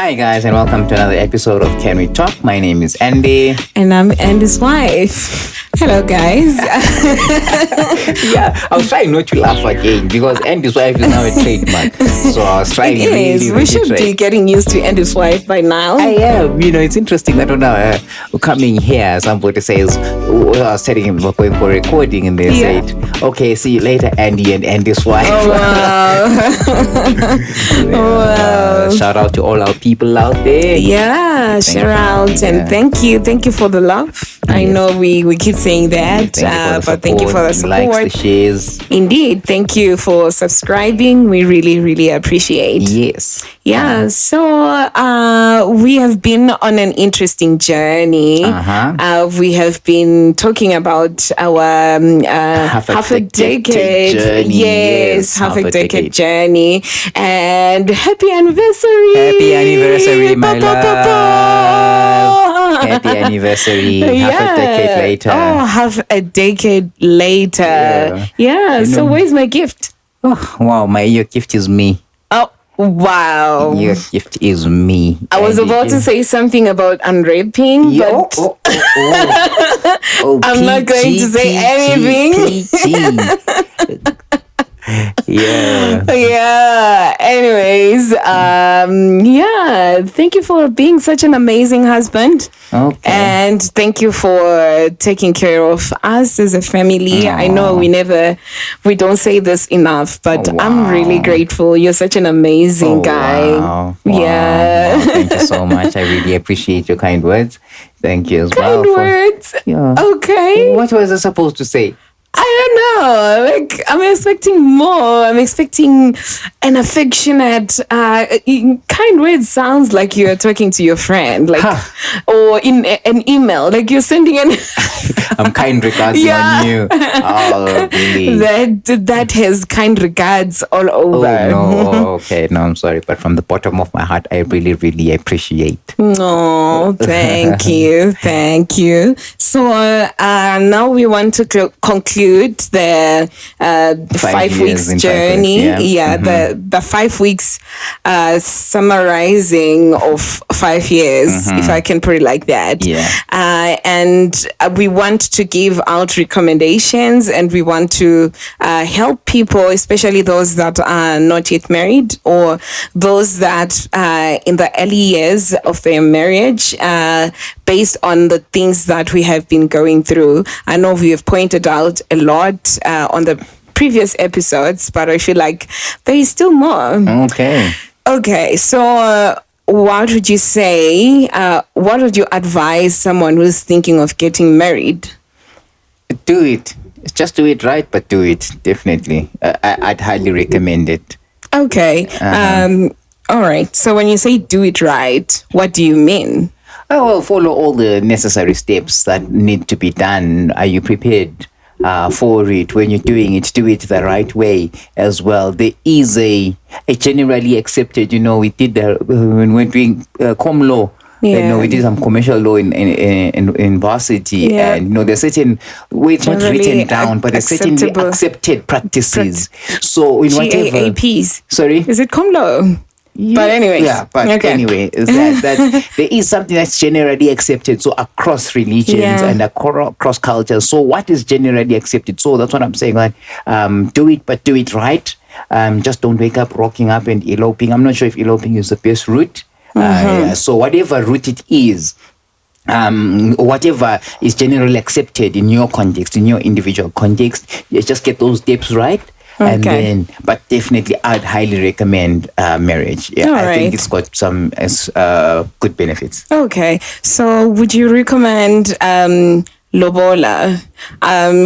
Hi guys, and welcome to another episode of Can We Talk? My name is Andy. And I'm Andy's wife. Hello, guys. Yeah, I was trying not to laugh again because Andy's wife is now a trademark. So I was trying really We should be getting used to Andy's wife by now. I am. It's interesting that when coming here, somebody says, I was telling him we're going for recording, and they said, okay, see you later, Andy and Andy's wife. Oh, wow. Wow. Shout out to all our people out there. Yeah, shout out and thank you for the love. I know we keep saying that, but thank you for the support. Likes, the shares. Indeed, thank you for subscribing. We really appreciate. Yes. Yeah, so we have been on an interesting journey. We have been talking about our half a decade journey. Yes, half a decade journey. And happy anniversary! Happy anniversary, my love! Happy anniversary! Half a decade later. Oh, half a decade later. Yeah. So where's my gift? Oh, wow, your gift is me. Oh, wow. Your gift is me. I was about to say something about unwrapping, but I'm not going to say anything. Yeah. Anyways, thank you for being such an amazing husband. Okay. And thank you for taking care of us as a family. Aww. I know we don't say this enough, but I'm really grateful. You're such an amazing guy. Wow. Yeah. Wow. Thank you so much. I really appreciate your kind words. Thank you as well. Kind words. Okay. What was I supposed to say? I don't know. I'm expecting more. I'm expecting an affectionate, kind words. Sounds like you're talking to your friend, or in an email, like you're sending an. I'm kind regards on you. Oh, really? That has kind regards all over. Oh, no. Okay. No, I'm sorry, but from the bottom of my heart, I really appreciate. Oh, thank you, thank you. So now we want to conclude the 5 weeks journey. The 5 weeks summarizing of 5 years, if I can put it like that. And we want to give out recommendations, and we want to help people, especially those that are not yet married, or those that in the early years of their marriage, based on the things that we have been going through. I know we have pointed out a lot on the previous episodes, but I feel like there is still more. Okay, so what would you say, what would you advise someone who's thinking of getting married? Do it. Just do it right, but do it. Definitely. I'd highly recommend it. Okay. All right. So when you say do it right, what do you mean? Well, follow all the necessary steps that need to be done. Are you prepared for it? When you're doing it, do it the right way as well. There is a generally accepted, we did when we're doing com law. We did some commercial law in varsity, and there's certain it's not written down, but there's certainly accepted practices. So in whatever GAAPs. Sorry, is it com law? But anyway, anyway, is that there is something that's generally accepted. So across religions and across cultures. So what is generally accepted? So that's what I'm saying. Do it, but do it right. Just don't wake up, rocking up, and eloping. I'm not sure if eloping is the best route. So whatever route it is, whatever is generally accepted in your context, in your individual context, you just get those steps right. And then, but definitely, I'd highly recommend marriage. I think it's got some good benefits. Okay. So would you recommend lobola?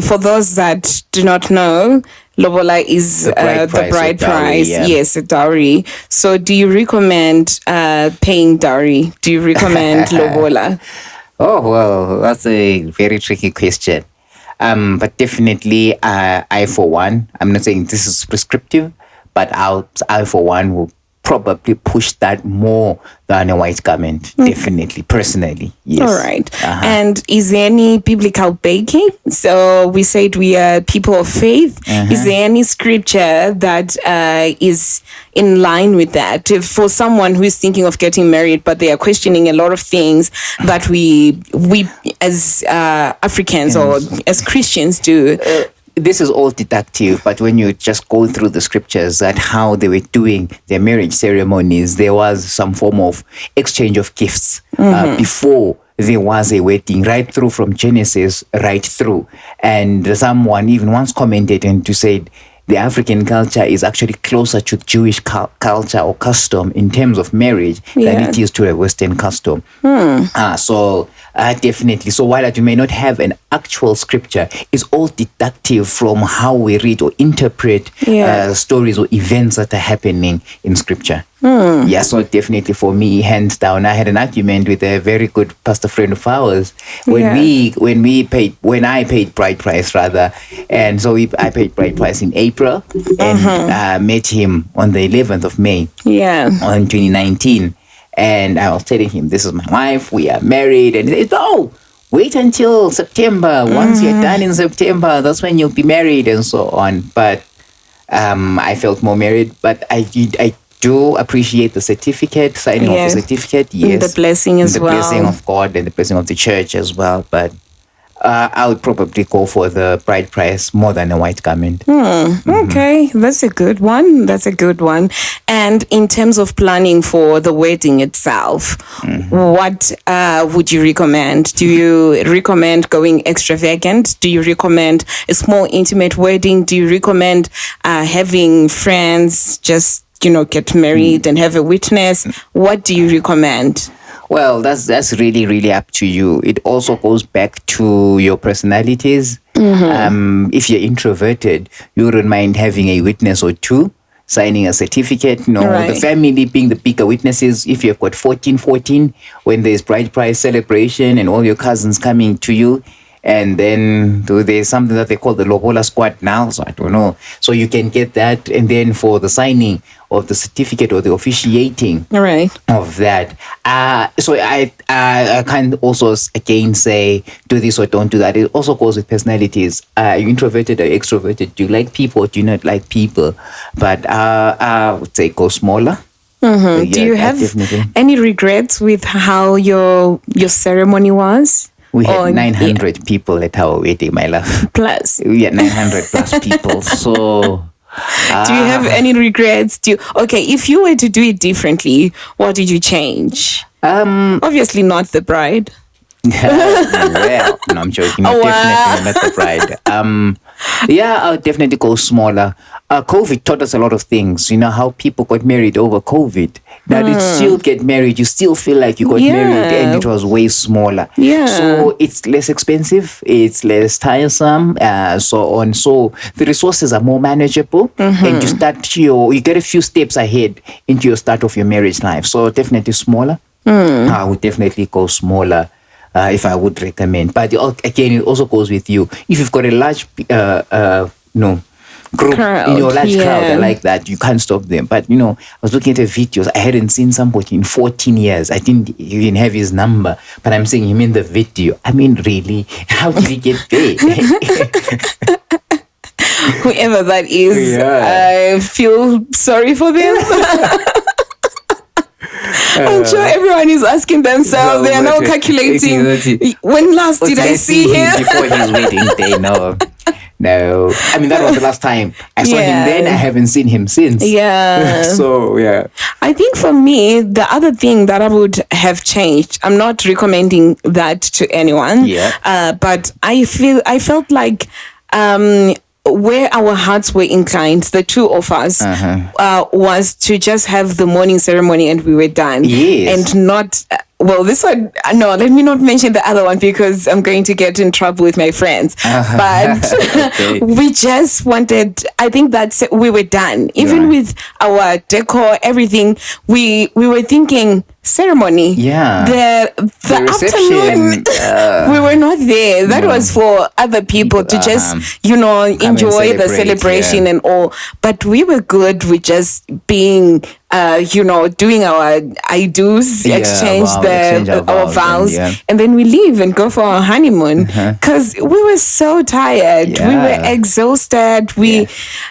For those that do not know, lobola is the bride price. Yes, a dowry. So do you recommend paying dowry? Do you recommend lobola? Oh, well, that's a very tricky question. But definitely, I for one, I'm not saying this is prescriptive, but I for one will probably push that more than a white garment. Definitely, personally, yes. All right. And is there any biblical backing? So we said we are people of faith. Is there any scripture that is in line with that? If for someone who is thinking of getting married, but they are questioning a lot of things that we as Africans or as Christians do. This is all deductive, but when you just go through the scriptures at how they were doing their marriage ceremonies, there was some form of exchange of gifts before there was a wedding, right through from Genesis, right through. And someone even once commented and to said the African culture is actually closer to Jewish culture or custom in terms of marriage than it is to a Western custom. Definitely. So while you may not have an actual scripture, it's all deductive from how we read or interpret stories or events that are happening in scripture. Yeah, so definitely for me, hands down, I had an argument with a very good pastor friend of ours when I paid bride price rather, and so I paid bride price in April and met him on the 11th of May on 2019. And I was telling him, this is my wife, we are married. And he said, no, wait until September. Once you're done in September, that's when you'll be married and so on. But I felt more married. But I do appreciate the certificate, signing of the certificate. Yes. The blessing as well. The blessing of God and the blessing of the church as well. But I would probably go for the bride price more than a white garment. Okay, that's a good one. And in terms of planning for the wedding itself, what would you recommend? Do you recommend going extravagant? Do you recommend a small intimate wedding? Do you recommend having friends just, get married and have a witness? What do you recommend? Well, that's really, really up to you. It also goes back to your personalities. If you're introverted, you wouldn't mind having a witness or two, signing a certificate. The family being the bigger witnesses. If you've got 14, when there's bride price celebration and all your cousins coming to you, and then there's something that they call the Lobola squad now, so I don't know. So you can get that, and then for the signing of the certificate or the officiating of that. So I can't also again say do this or don't do that. It also goes with personalities. Are you introverted or extroverted? Do you like people or do you not like people? But I would say go smaller. Do you have any regrets with how your ceremony was? We had 900 people at our wedding, my love. Plus. We had 900 plus people. So, do you have any regrets? If you were to do it differently, what did you change? Obviously not the bride. Well, no, I'm joking. Definitely not the bride. I'll definitely go smaller. COVID taught us a lot of things. You know how people got married over COVID. Now you still get married, you still feel like you got married, and it was way smaller. So it's less expensive, it's less tiresome, so on. So the resources are more manageable, and you get a few steps ahead into your start of your marriage life. So definitely smaller. I would definitely go smaller. If I would recommend, but again, it also goes with you. If you've got a large, group in your large crowd like that, you can't stop them. But I was looking at the videos. I hadn't seen somebody in 14 years. I didn't even have his number, but I'm saying him in the video. I mean, really, how did he get there? Whoever that is, I feel sorry for them. I'm sure everyone is asking themselves. They are now calculating. When last did I see him? Before his wedding day, no. I mean, that was the last time I saw him then. I haven't seen him since. So, I think for me, the other thing that I would have changed, I'm not recommending that to anyone. But I felt like where our hearts were inclined, the two of us, was to just have the morning ceremony and we were done. And not... this one, no, let me not mention the other one because I'm going to get in trouble with my friends. But we just wanted, I think that we were done. Even with our decor, everything, we were thinking ceremony. The afternoon, we were not there. That was for other people to just, enjoy the celebration and all. But we were good with just being doing our I do's, exchange our vows, and then we leave and go for our honeymoon because we were so tired. We were exhausted. We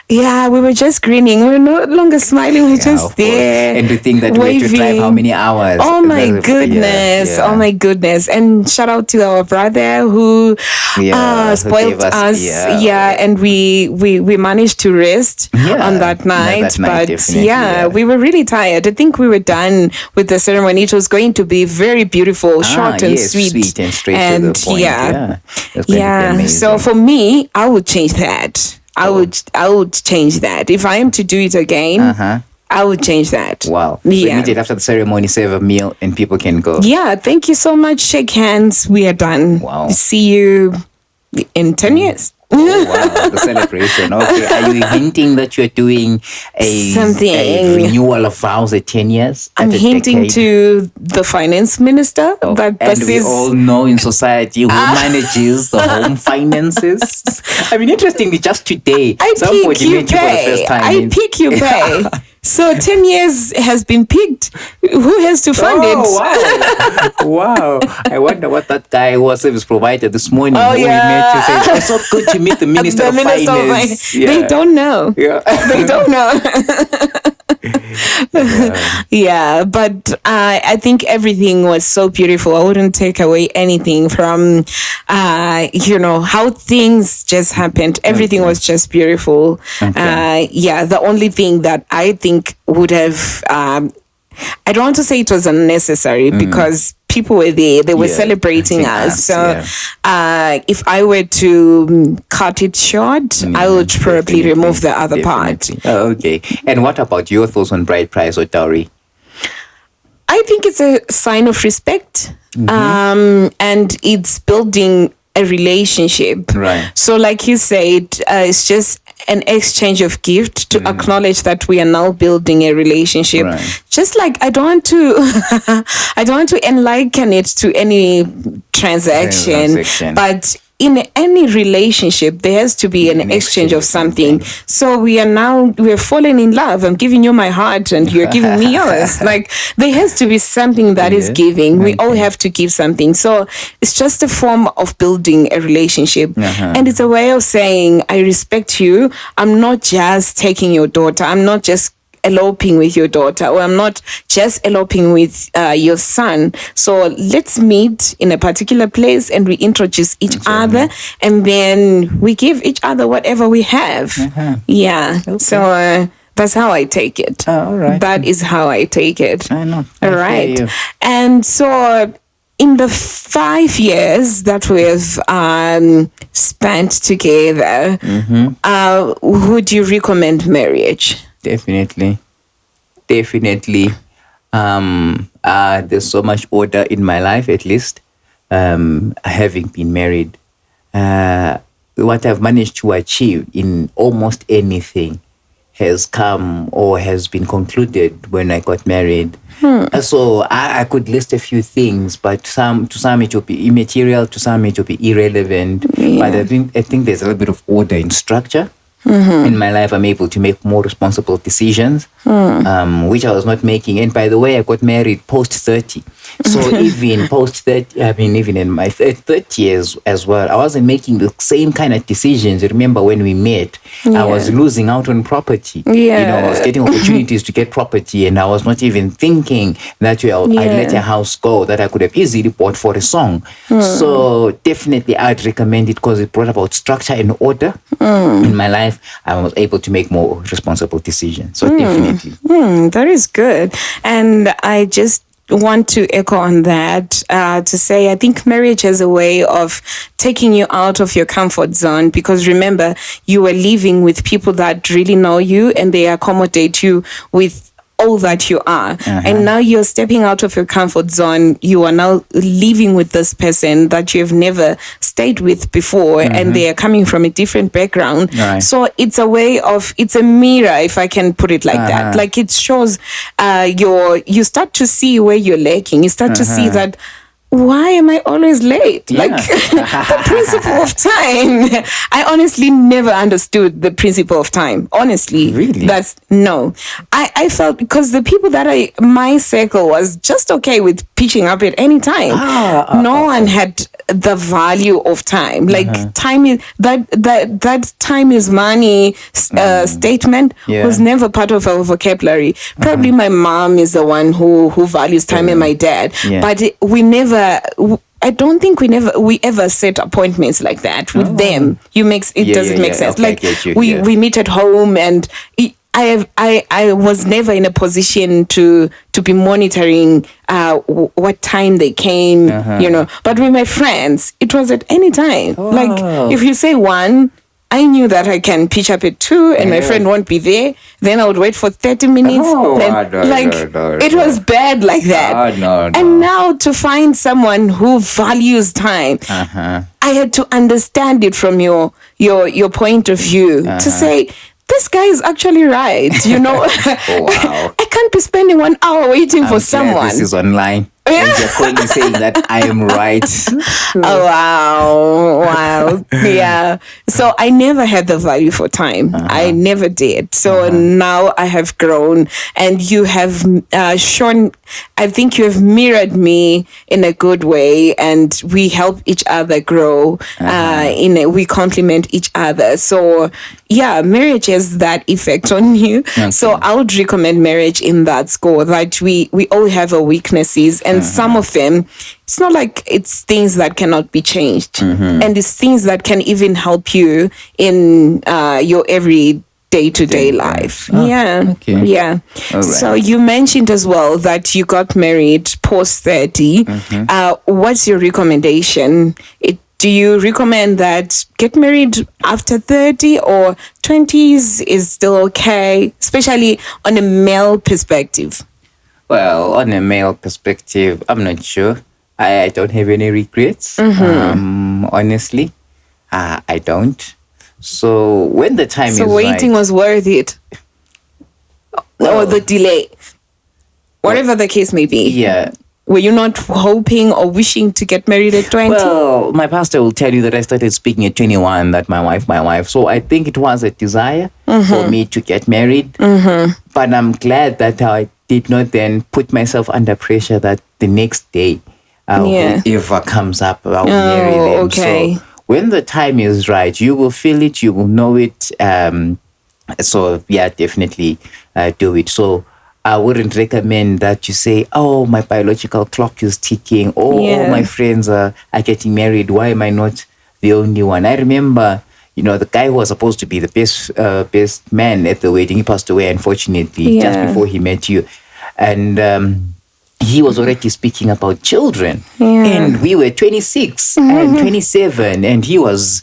were just grinning. We were no longer smiling. We were just there. And to think that we had to drive how many hours? Oh my goodness. Oh my goodness. And shout out to our brother who spoiled us. And we managed to rest on that night. We were really tired. I think we were done with the ceremony. It was going to be very beautiful, short and sweet and straight to the point. So for me, I would change that. I would change that. If I am to do it again, I would change that. Wow. So immediately after the ceremony, serve a meal and people can go. Yeah, thank you so much. Shake hands. We are done. Wow. See you in 10 years. Oh, wow, the celebration. Okay, are you hinting that you're doing a renewal of vows at 10 years? I'm hinting to the finance minister. And we all know in society who manages the home finances. I mean, interestingly, just today, somebody met you for the first time. I pick you pay. So 10 years has been picked. Who has to fund it? Wow. I wonder what that guy was service provider this morning. We met you said, it's so good to meet the Minister of Finance. They don't know. They don't know. But I think everything was so beautiful. I wouldn't take away anything from how things just happened. Everything was just beautiful. The only thing that I think would have I don't want to say it was unnecessary because people were there, they were celebrating us. So if I were to cut it short, I would probably remove the other part. Okay. And what about your thoughts on bride price or dowry? I think it's a sign of respect, and it's building a relationship. Right. So like you said, it's just an exchange of gift to acknowledge that we are now building a relationship. Right. Just like I don't want to enliken it to any transaction. But in any relationship, there has to be an exchange of something. So we're falling in love. I'm giving you my heart and you're giving me yours. Like there has to be something that is giving. We all have to give something. So it's just a form of building a relationship. And it's a way of saying, I respect you. I'm not just taking your daughter. I'm not just eloping with your daughter, or I'm not just eloping with your son. So let's meet in a particular place and we introduce each other, and then we give each other whatever we have. So that's how I take it. All right. That is how I take it. I know. All right. And so in the 5 years that we've spent together, would you recommend marriage? Definitely. There's so much order in my life, at least, having been married. What I've managed to achieve in almost anything has come or has been concluded when I got married. So I could list a few things, but to some it will be immaterial, to some it will be irrelevant. But I think there's a little bit of order in structure. In my life, I'm able to make more responsible decisions, which I was not making. And by the way, I got married post-30. So even post-30, I mean, even in my 30 years as well, I wasn't making the same kind of decisions. Remember when we met, I was losing out on property. I was getting opportunities to get property, and I was not even thinking that I'd let a house go that I could have easily bought for a song. So definitely I'd recommend it because it brought about structure and order in my life. I was able to make more responsible decisions. So definitely. That is good. And I just want to echo on that to say I think marriage has a way of taking you out of your comfort zone, because remember, you were living with people that really know you and they accommodate you with all that you are. And now you're stepping out of your comfort zone. You are now living with this person that you have never stayed with before, and they are coming from a different background. So it's a way of, it's a mirror, if I can put it like that. Like it shows you start to see where you're lacking. You start to see that why am I always late? Yeah. Like the principle of time. I honestly never understood the principle of time. Honestly. Really? I felt because the people that my circle was just okay with pitching up at any time. No one had the value of time. Like time is that time is money statement was never part of our vocabulary. Probably my mom is the one who values time and my dad. But we never I don't think we ever set appointments like that with them. Doesn't make sense. Okay, like we meet at home, and I was never in a position to be monitoring what time they came, But with my friends, it was at any time. Like if you say 1, I knew that I can pitch up at 2 and my friend won't be there. Then I would wait for 30 minutes. It was bad like that. And now to find someone who values time, I had to understand it from your point of view to say, this guy is actually right, I can't be spending 1 hour waiting for someone. This is online. And you're calling saying that I am right. Oh, wow. Yeah. So I never had the value for time. I never did. So now I have grown, and you have shown, I think you have mirrored me in a good way, and we help each other grow. We complement each other. So yeah, marriage has that effect on you. Okay. So I would recommend marriage in that score, that we all have our weaknesses, and some of them, it's not like it's things that cannot be changed, and it's things that can even help you in your every day-to-day life. Okay. Yeah. Right. So you mentioned as well that you got married post 30. What's your recommendation? Do you recommend that get married after 30, or 20s is still okay, especially on a male perspective? Well, on a male perspective, I'm not sure. I don't have any regrets. Honestly, I don't. So when the time is right... So waiting was worth it? Or the delay? Whatever the case may be. Yeah. Were you not hoping or wishing to get married at 20? Well, my pastor will tell you that I started speaking at 21, that my wife. So I think it was a desire for me to get married. But I'm glad that I did not then put myself under pressure that the next day, whoever comes up, I'll marry them. Okay. So when the time is right, you will feel it, you will know it. So yeah, definitely do it. So I wouldn't recommend that you say, oh, my biological clock is ticking. All my friends are getting married. Why am I not the only one? I remember, the guy who was supposed to be the best man at the wedding, he passed away, unfortunately, just before he met you. And he was already speaking about children. And we were 26 and 27. And he was,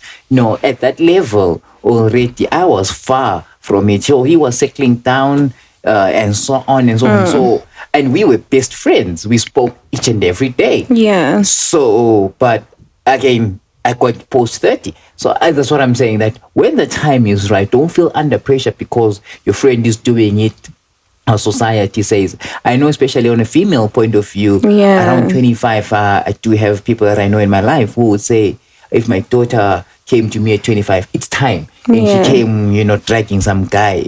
at that level already. I was far from it. So he was settling down. And so on and so on. So, and we were best friends. We spoke each and every day. Yeah. So, but again, I got post 30. So that's what I'm saying, that when the time is right, don't feel under pressure because your friend is doing it. Our society says. I know, especially on a female point of view, around 25, I do have people that I know in my life who would say, if my daughter came to me at 25, it's time. And she came, dragging some guy.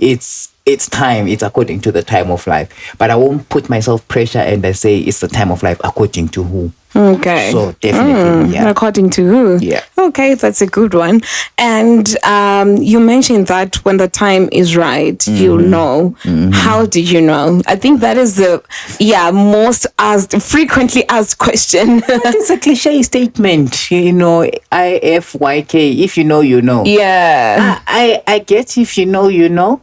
It's time. It's according to the time of life. But I won't put myself pressure and I say it's the time of life according to who. Okay. So definitely, according to who? Yeah. Okay, that's a good one. And you mentioned that when the time is right, you'll know. How did you know? I think that is the most frequently asked question. It's a cliche statement, IFYK. If you know, you know. Yeah. I get if you know, you know.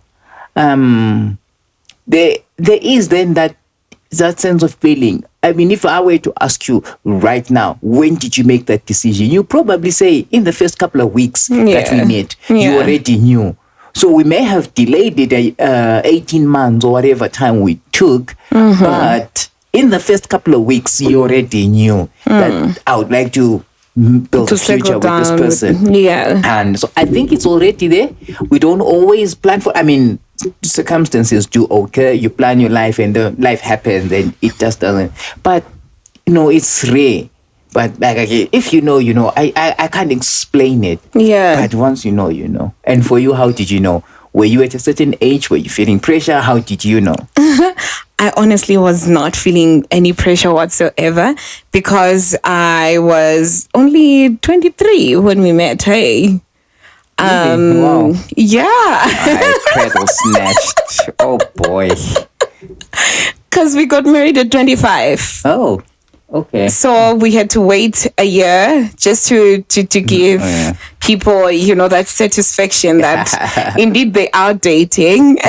There is then that sense of feeling. I mean, if I were to ask you right now, when did you make that decision? You probably say in the first couple of weeks that we met, you already knew. So we may have delayed it 18 months or whatever time we took, but in the first couple of weeks, you already knew that I would like to build a future with this person. And so I think it's already there. We don't always plan for, circumstances do occur. You plan your life and the life happens and it just doesn't. But, it's rare But like, okay, if you know, I can't explain it. Yeah. But once you know, you know. And for you, how did you know? Were you at a certain age? Were you feeling pressure? How did you know? I honestly was not feeling any pressure whatsoever because I was only 23 when we met. Hey. Wow. Yeah. I cradle snatched. Oh boy. Because we got married at 25. Oh, okay. So we had to wait a year just to give people, that satisfaction that indeed they are dating.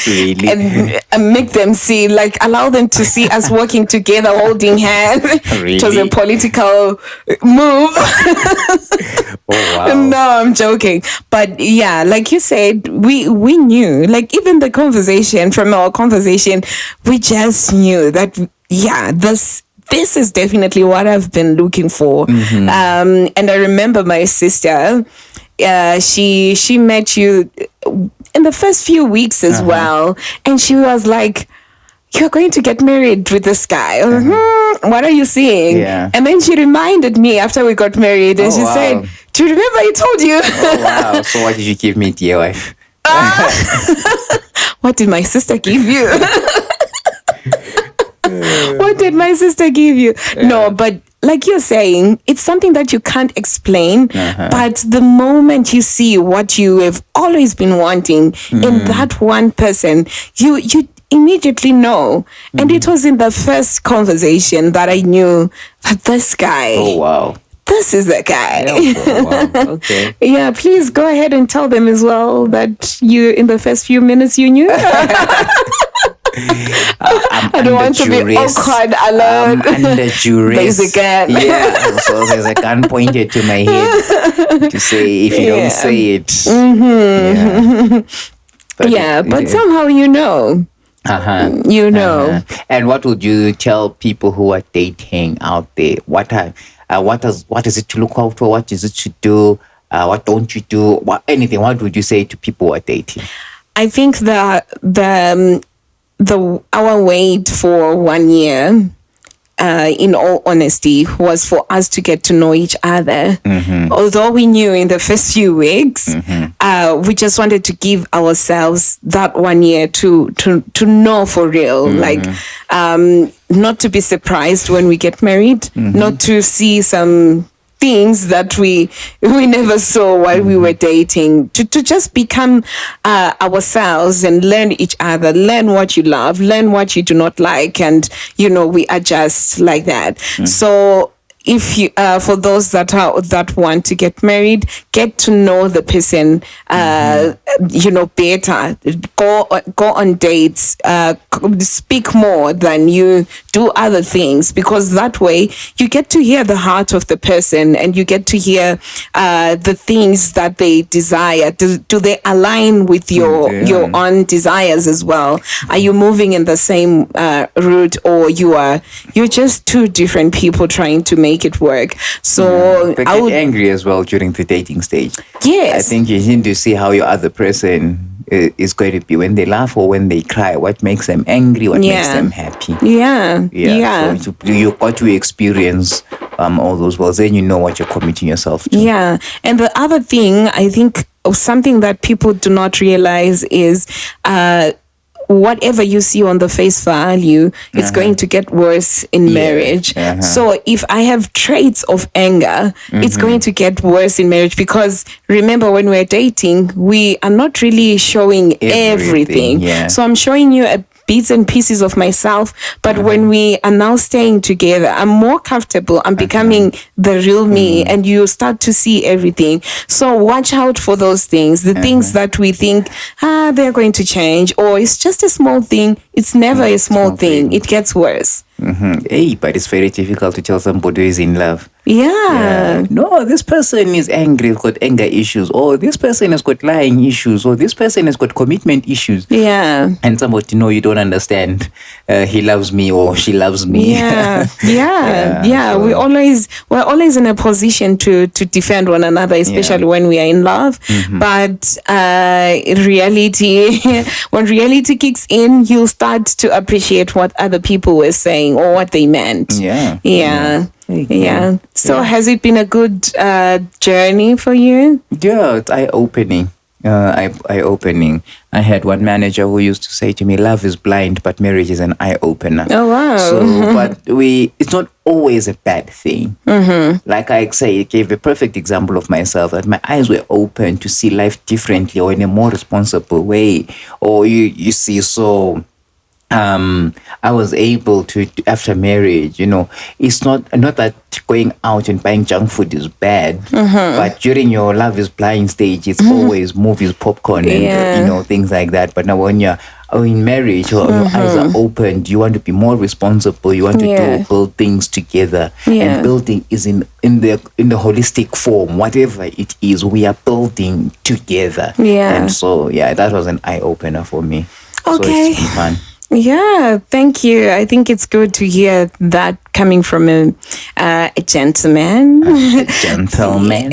Really? and make them see, allow them to see us working together, holding hands. Really? It was a political move. Oh, wow. No, I'm joking. But yeah, like you said, we knew, even the conversation, from our conversation, we just knew that, this is definitely what I've been looking for. And I remember my sister, she met you in the first few weeks as well. And she was like, "You're going to get married with this guy. What are you seeing?" Yeah. And then she reminded me after we got married, and she said, "Do you remember I told you?" Oh, wow. So what did you give me, dear wife? What did my sister give you? What did my sister give you? No, but like you're saying, it's something that you can't explain. But the moment you see what you have always been wanting in that one person, you immediately know. And it was in the first conversation that I knew that this guy. Oh, wow. This is the guy. Oh, wow. Okay. Yeah, please go ahead and tell them as well that in the first few minutes you knew. I don't want to be awkward alone. I'm under duress. There's a gun. Yeah, so there's a gun pointed to my head to say, if you don't say it. But somehow you know. You know. And what would you tell people who are dating out there? What is it to look out for? What is it to do? What don't you do? Anything. What would you say to people who are dating? I think that our wait for 1 year, in all honesty, was for us to get to know each other. Although we knew in the first few weeks, we just wanted to give ourselves that 1 year to know for real, not to be surprised when we get married, not to see some things that we never saw while we were dating, to just become ourselves and learn each other, learn what you love, learn what you do not like, and we adjust like that. So if you for those that want to get married, get to know the person better, go on dates, speak more than you do other things, because that way you get to hear the heart of the person and you get to hear the things that they desire. Do they align with your own desires as well? Are you moving in the same route, or you're just two different people trying to make it work? So but get angry as well during the dating stage. Yes, I think you need to see how your other person is going to be when they laugh or when they cry. What makes them angry? What makes them happy? So you got to experience all those worlds, then you know what you're committing yourself to. Yeah, and the other thing, I think, something that people do not realize is whatever you see on the face value, it's going to get worse in marriage. So if I have traits of anger, it's going to get worse in marriage, because remember, when we're dating, we are not really showing everything. So I'm showing you bits and pieces of myself, but when we are now staying together, I'm more comfortable. I'm becoming the real me, and you start to see everything. So watch out for those things, the things that we think they're going to change, or it's just a small thing. It's never a small thing. It gets worse. Hey, but it's very difficult to tell somebody who is in love. No, this person is angry, has got anger issues, or this person has got lying issues, or this person has got commitment issues. And somebody, no, you don't understand. He loves me, or she loves me. So we're always in a position to defend one another, especially when we are in love. But reality, when reality kicks in, you'll start to appreciate what other people were saying or what they meant. Yeah. So has it been a good journey for you? Yeah, it's eye-opening. Eye-opening. I had one manager who used to say to me, "Love is blind, but marriage is an eye-opener." Oh wow! So, but it's not always a bad thing. Like I say, it gave a perfect example of myself that my eyes were open to see life differently or in a more responsible way. Or you see, so I was able to after marriage, it's not that going out and buying junk food is bad, but during your love is blind stage, it's always movies, popcorn, and things like that. But now when you're in marriage, your eyes are opened, you want to be more responsible, you want to build things together, and building is in the holistic form, whatever it is, we are building together. And so that was an eye opener for me. Okay. So it's been fun. Yeah, thank you. I think it's good to hear that coming from a gentleman. A gentleman.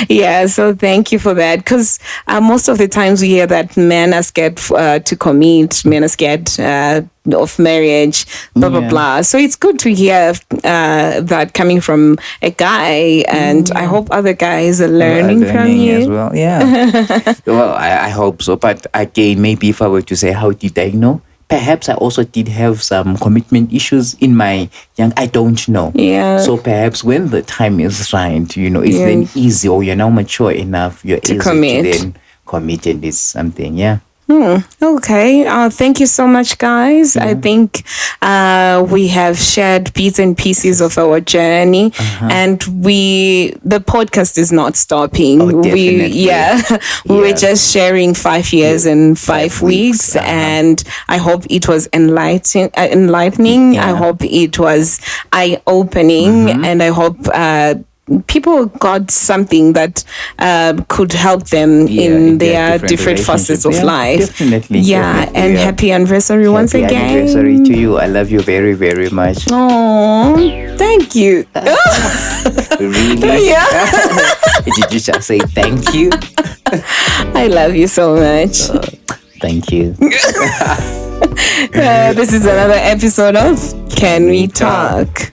Yeah, so thank you for that. Because most of the times we hear that men are scared to commit, men are scared of marriage, blah, blah, blah. So it's good to hear that coming from a guy, and I hope other guys are learning from you. As well, yeah. Well, I hope so. But again, maybe if I were to say, how did I know? Perhaps I also did have some commitment issues in my I don't know. Yeah. So perhaps when the time is right, it's then easy, or you're now mature enough, you're to able commit. to then commit in this something, Okay. Thank you so much, guys. I think we have shared bits and pieces of our journey, and the podcast is not stopping. Oh, definitely. We're just sharing 5 years and 5 weeks, and I hope it was enlightening. I hope it was eye-opening, and I hope people got something that could help them in their different facets of life. Definitely. And happy anniversary once again. Happy anniversary to you. I love you very, very much. Oh, thank you. Really? Yeah. Did you just say thank you? I love you so much. Thank you. This is another episode of Can We Talk?